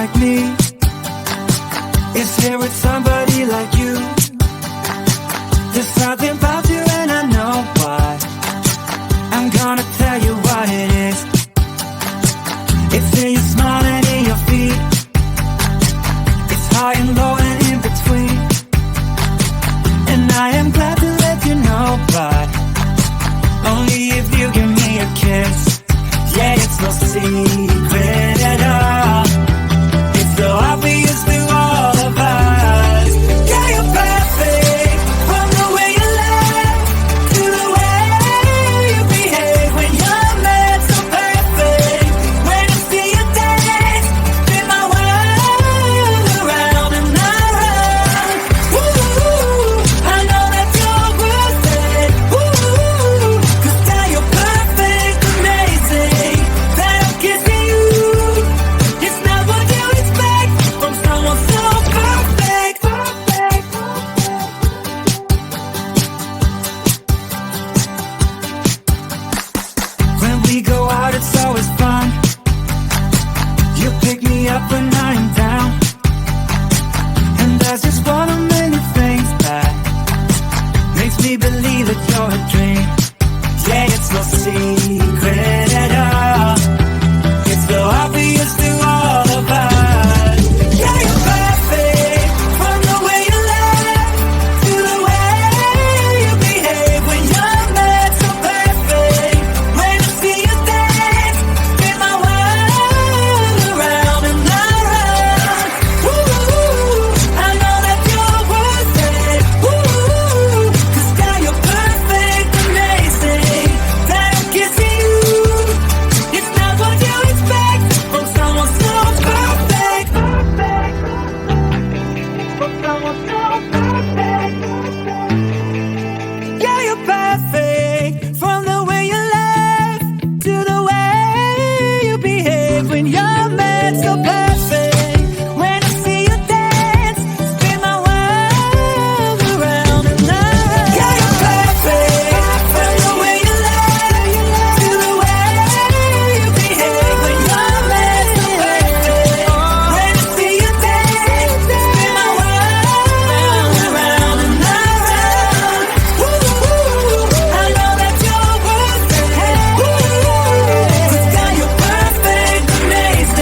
like me is here with somebody like you. There's something about you and I know why. I'm gonna tell you what it is. It's in your smile and in your feet. It's high and low and in between. And I am glad to let you know, but only if you give me a kiss. Yeah, it's no secret at all. It's so obvious to all of us. Yeah, you're perfect, from the way you laugh to the way you behave when you're mad. So perfect, when I see you dance, spin my world around and around. Ooh, I know that you're worth it. Ooh, 'cause now you're perfect, amazing. That I'm kissing you, it's not what you expect from someone so perfect. When we go out, it's always fun. You pick me up when I am down, and that's just one of many things that makes me believe that you're a dream. Yeah, it's no secret at all. It's so obvious to all of us. Yeah, you're perfect, from the way you laugh to the way you behave when you're mad. So perfect, when I see you dance, spin my world around and around. Ooh, I know that you're worth it. Ooh, 'cause now you're perfect, amazing. That I'm kissing you, it's not what you expect from someone so perfect. From someone so perfect. Yeah, you're perfect, from the way you laugh to the way you behave when you're mad. So perfect, when I see you dance, spin my world around and around. Yeah, you're perfect, from the way you laugh to the way you behave when you're mad. So perfect, when I see you dance, spin my world around and around. Ooh, I know that you're worth it. Ooh, 'cause now you're perfect, amazing.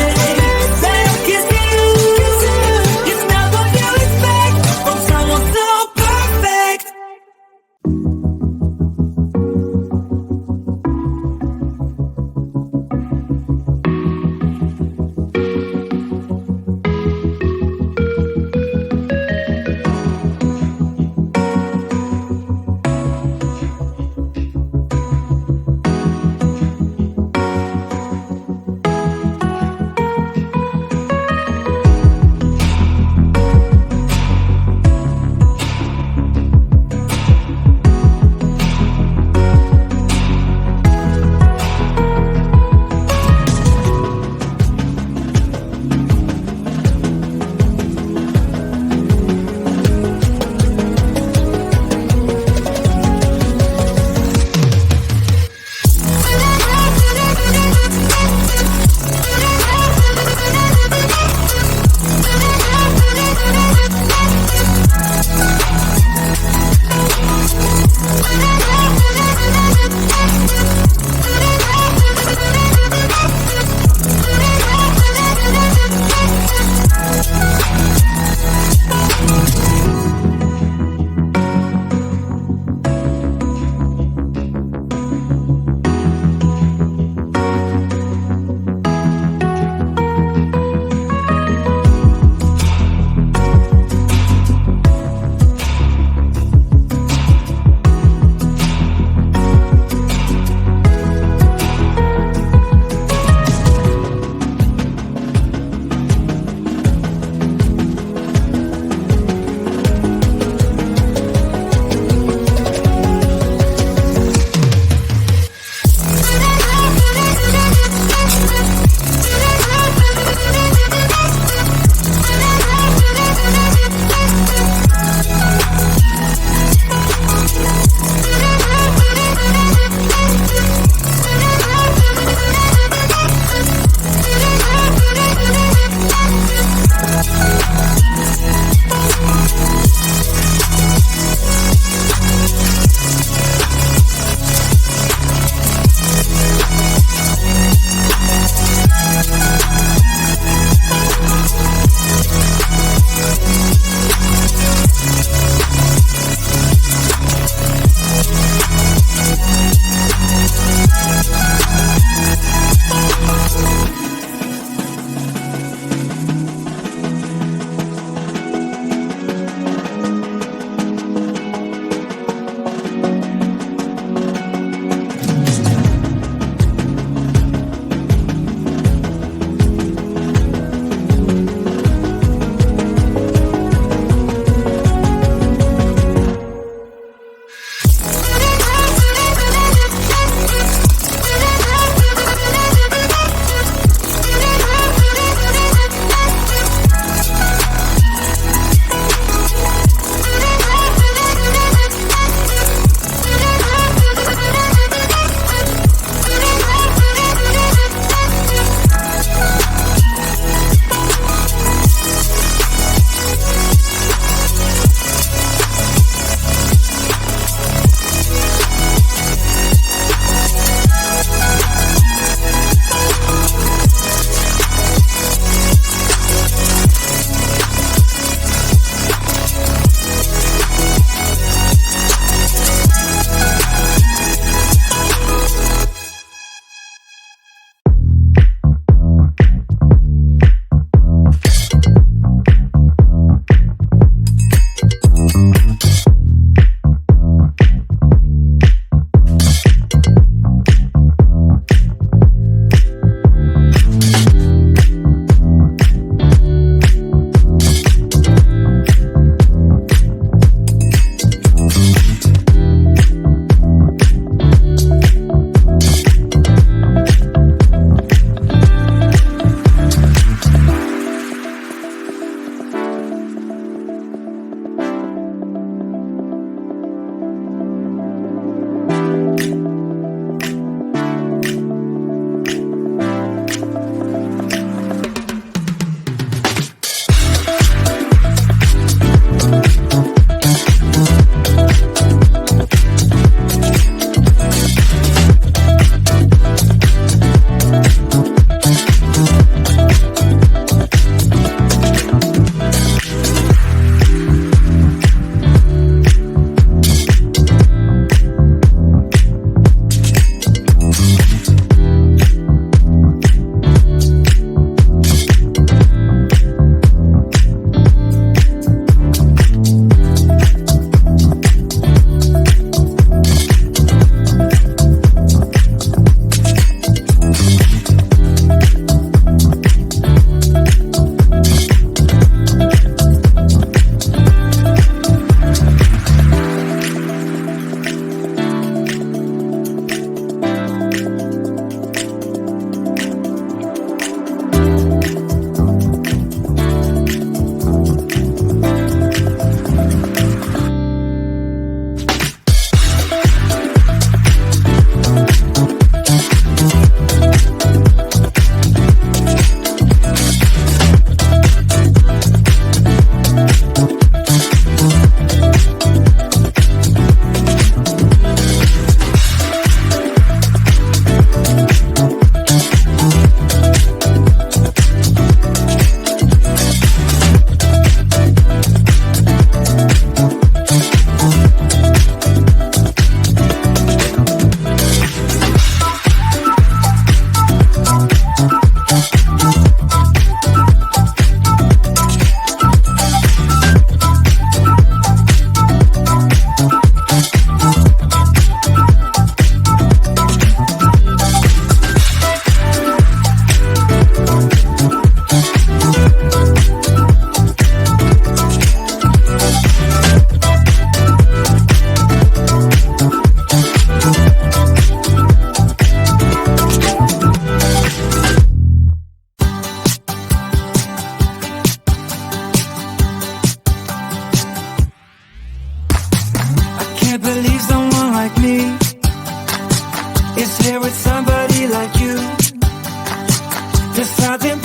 something